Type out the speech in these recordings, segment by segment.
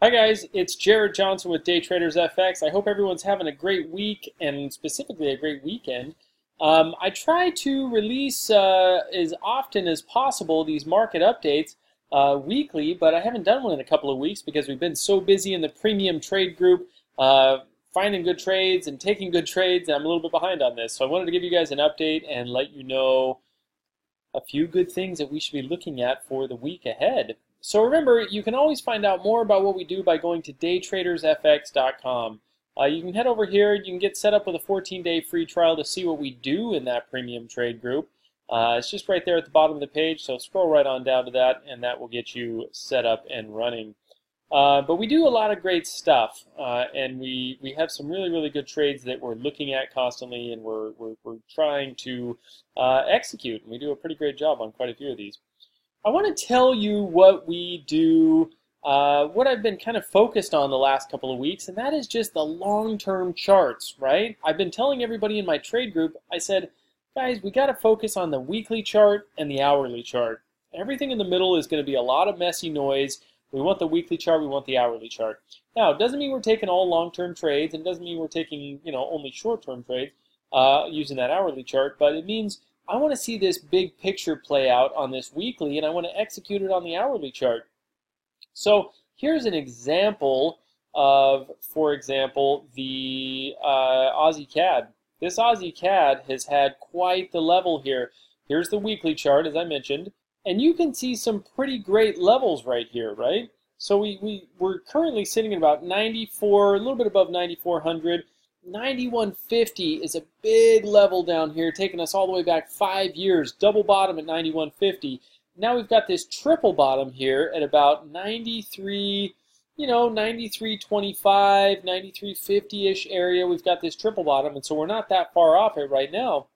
Hi guys, it's Jared Johnson with Day Traders FX. I hope everyone's having a great week and specifically a great weekend. I try to release as often as possible these market updates weekly, but I haven't done one in a couple of weeks because we've been so busy in the premium trade group finding good trades and taking good trades, and I'm a little bit behind on this. So I wanted to give you guys an update and let you know a few good things that we should be looking at for the week ahead. So remember, you can always find out more about what we do by going to daytradersfx.com. You can head over here, you can get set up with a 14-day free trial to see what we do in that premium trade group. It's just right there at the bottom of the page, so scroll right on down to that, and that will get you set up and running. But we do a lot of great stuff, and we have some really good trades that we're looking at constantly, and we're trying to execute, and we do a pretty great job on quite a few of these. I want to tell you what we do, what I've been kind of focused on the last couple of weeks, and that is just the long-term charts, right? I've been telling everybody in my trade group, I said, guys, we got to focus on the weekly chart and the hourly chart. Everything in the middle is going to be a lot of messy noise. We want the weekly chart, we want the hourly chart. Now, it doesn't mean we're taking all long-term trades, and it doesn't mean we're taking, only short-term trades using that hourly chart, but it means I want to see this big picture play out on this weekly, and I want to execute it on the hourly chart. So here's an example of, for example, the Aussie CAD. This Aussie CAD has had quite the level here. Here's the weekly chart, as I mentioned, and you can see some pretty great levels right here, right? So we're currently sitting at about 94, a little bit above 9,400. 9150 is a big level down here, taking us all the way back 5 years. Double bottom at 9150. Now we've got this triple bottom here at about 93, 9325, 9350-ish area. We've got this triple bottom, and so we're not that far off it right now.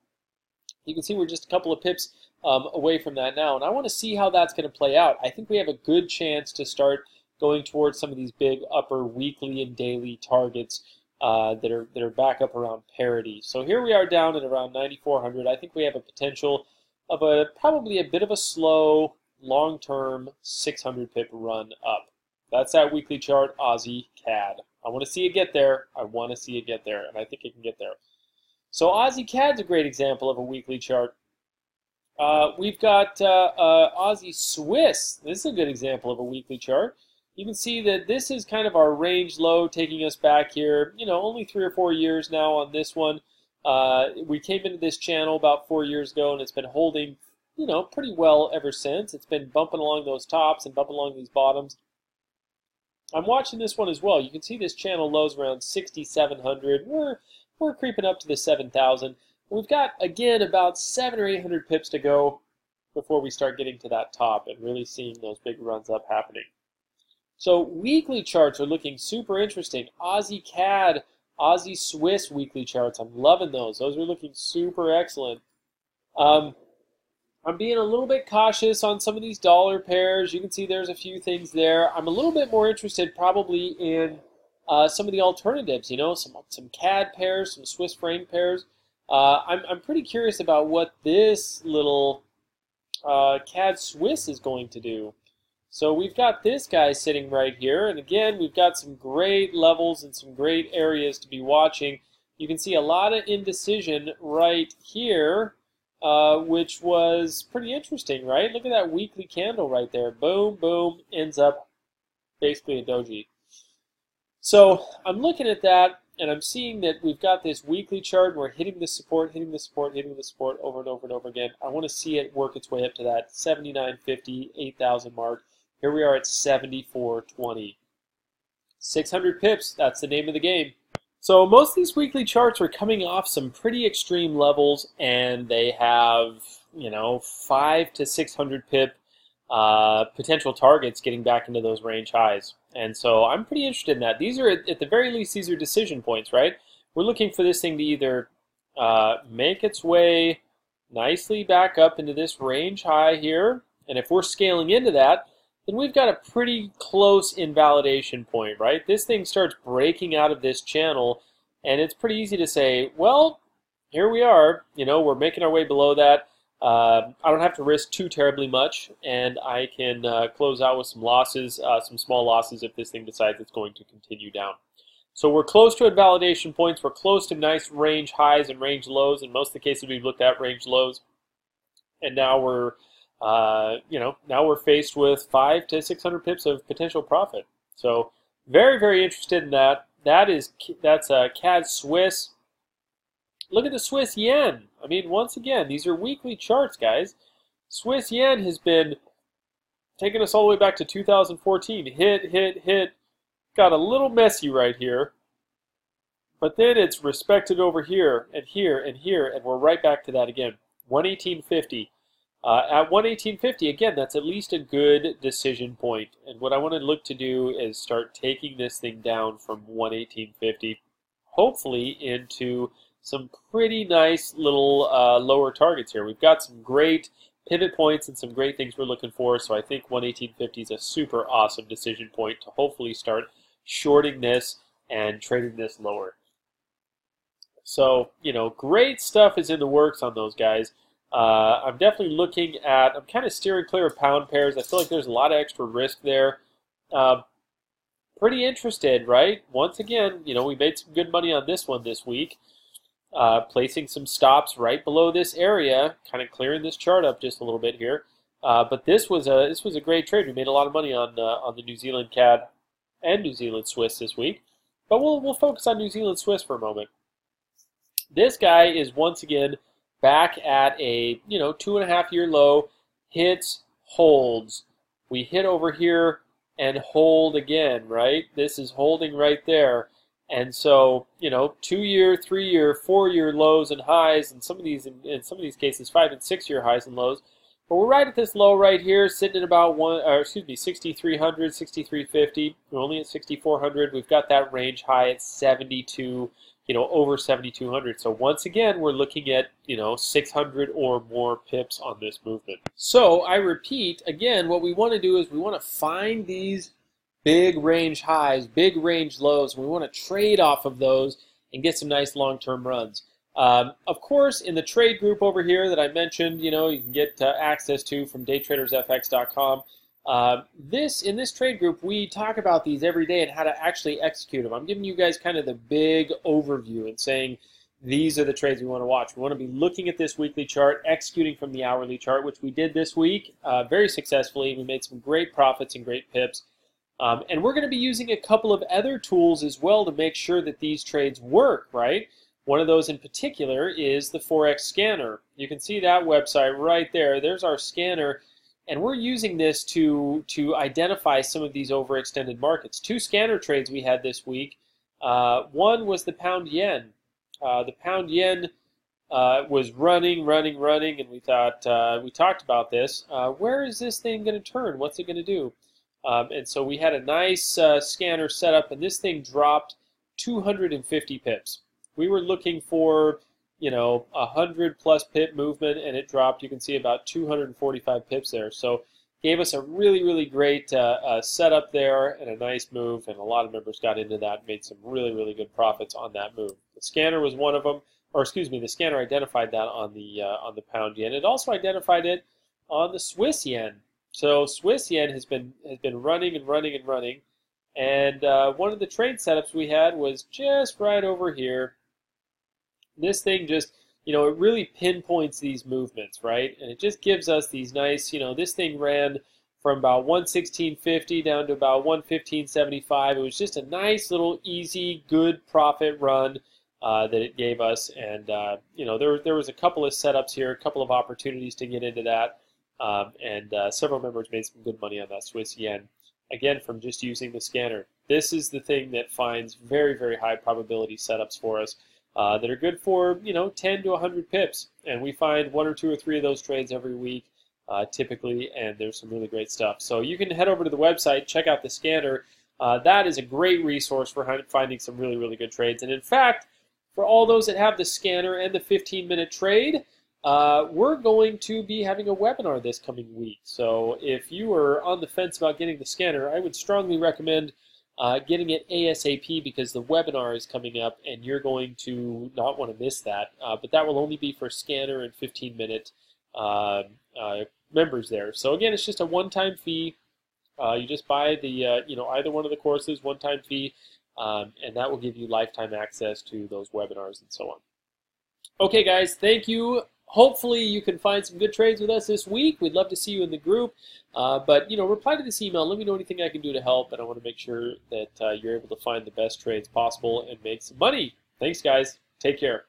You can see we're just a couple of pips away from that now, and I want to see how that's going to play out. I think we have a good chance to start going towards some of these big upper weekly and daily targets that are back up around parity. So here we are down at around 9,400. I think we have a potential of probably a bit of a slow, long-term 600 pip run up. That's that weekly chart, Aussie CAD. I want to see it get there. I want to see it get there, and I think it can get there. So Aussie CAD's a great example of a weekly chart. We've got Aussie Swiss. This is a good example of a weekly chart. You can see that this is kind of our range low, taking us back here, only 3 or 4 years now on this one. We came into this channel about 4 years ago, and it's been holding, pretty well ever since. It's been bumping along those tops and bumping along these bottoms. I'm watching this one as well. You can see this channel lows around 6,700. We're creeping up to the 7,000. We've got, again, about 700 or 800 pips to go before we start getting to that top and really seeing those big runs up happening. So weekly charts are looking super interesting. Aussie CAD, Aussie Swiss weekly charts, I'm loving those. Those are looking super excellent. I'm being a little bit cautious on some of these dollar pairs. You can see there's a few things there. I'm a little bit more interested probably in some of the alternatives, some CAD pairs, some Swiss franc pairs. I'm pretty curious about what this little CAD Swiss is going to do. So we've got this guy sitting right here, and again, we've got some great levels and some great areas to be watching. You can see a lot of indecision right here, which was pretty interesting, right? Look at that weekly candle right there. Boom, boom, ends up basically a doji. So I'm looking at that, and I'm seeing that we've got this weekly chart, and we're hitting the support, hitting the support, hitting the support over and over and over again. I want to see it work its way up to that 79.50, 8,000 mark. Here we are at 74.20. 600 pips, that's the name of the game. So most of these weekly charts are coming off some pretty extreme levels, and they have, 500 to 600 pip potential targets getting back into those range highs. And so I'm pretty interested in that. These are, at the very least, these are decision points, right? We're looking for this thing to either make its way nicely back up into this range high here, and if we're scaling into that, then we've got a pretty close invalidation point, right? This thing starts breaking out of this channel, and it's pretty easy to say, well, here we are, we're making our way below that. I don't have to risk too terribly much, and I can close out with some losses, some small losses if this thing decides it's going to continue down. So we're close to invalidation points. We're close to nice range highs and range lows. In most of the cases we've looked at range lows, and now we're, now we're faced with 500 to 600 pips of potential profit. So very, very interested in that. That's CAD Swiss. Look at the Swiss yen. I mean, once again, these are weekly charts, guys. Swiss yen has been taking us all the way back to 2014. Hit. Got a little messy right here. But then it's respected over here, and here, and here, and we're right back to that again. 118.50. At 118.50, again, that's at least a good decision point. And what I want to look to do is start taking this thing down from 118.50, hopefully into some pretty nice little lower targets here. We've got some great pivot points and some great things we're looking for, so I think 118.50 is a super awesome decision point to hopefully start shorting this and trading this lower. So, great stuff is in the works on those guys. I'm definitely looking at, I'm kind of steering clear of pound pairs. I feel like there's a lot of extra risk there. Pretty interested, right? Once again, we made some good money on this one this week. Placing some stops right below this area, kind of clearing this chart up just a little bit here. But this was a great trade. We made a lot of money on the New Zealand CAD and New Zealand Swiss this week. But we'll focus on New Zealand Swiss for a moment. This guy is once again back at a 2.5-year low, hits, holds. We hit over here and hold again, right? This is holding right there. And so, 2-year, 3-year, 4-year lows and highs, and in some of these cases 5- and 6-year highs and lows. But we're right at this low right here, sitting at about 6,300, 6,350. We're only at 6,400. We've got that range high at 72, over 7,200. So once again, we're looking at 600 or more pips on this movement. So I repeat again, what we want to do is we want to find these big range highs, big range lows. We want to trade off of those and get some nice long-term runs. Of course, in the trade group over here that I mentioned, you can get access to from daytradersfx.com. In this trade group, we talk about these every day and how to actually execute them. I'm giving you guys kind of the big overview and saying these are the trades we want to watch. We want to be looking at this weekly chart, executing from the hourly chart, which we did this week very successfully. We made some great profits and great pips. And we're going to be using a couple of other tools as well to make sure that these trades work, right? One of those in particular is the Forex Scanner. You can see that website right there. There's our scanner, and we're using this to identify some of these overextended markets. 2 scanner trades we had this week. One was the pound yen. The pound yen was running, and we thought, we talked about this. Where is this thing going to turn? What's it going to do? And so we had a nice scanner set up, and this thing dropped 250 pips. We were looking for, 100+ pip movement, and it dropped. You can see about 245 pips there. So gave us a really, really great setup there and a nice move, and a lot of members got into that and made some really, really good profits on that move. The scanner was one of them, or excuse me, the scanner identified that on the pound yen. It also identified it on the Swiss yen. So Swiss yen has been running and running and running, and one of the trade setups we had was just right over here. This thing just, it really pinpoints these movements, right? And it just gives us these nice, this thing ran from about 116.50 down to about 115.75. It was just a nice little easy, good profit run that it gave us, and there was a couple of setups here, a couple of opportunities to get into that. And several members made some good money on that Swiss yen, again, from just using the scanner. This is the thing that finds very, very high probability setups for us that are good for, 10 to 100 pips. And we find 1 or 2 or 3 of those trades every week, typically, and there's some really great stuff. So you can head over to the website, check out the scanner. That is a great resource for finding some really, really good trades. And in fact, for all those that have the scanner and the 15-minute trade, we're going to be having a webinar this coming week. So if you are on the fence about getting the scanner, I would strongly recommend getting it ASAP, because the webinar is coming up and you're going to not want to miss that. But that will only be for scanner and 15-minute members there. So again, it's just a one-time fee. You just buy the either one of the courses, one-time fee, and that will give you lifetime access to those webinars and so on. Okay, guys, thank you. Hopefully you can find some good trades with us this week. We'd love to see you in the group. But reply to this email. Let me know anything I can do to help, and I want to make sure that you're able to find the best trades possible and make some money. Thanks, guys. Take care.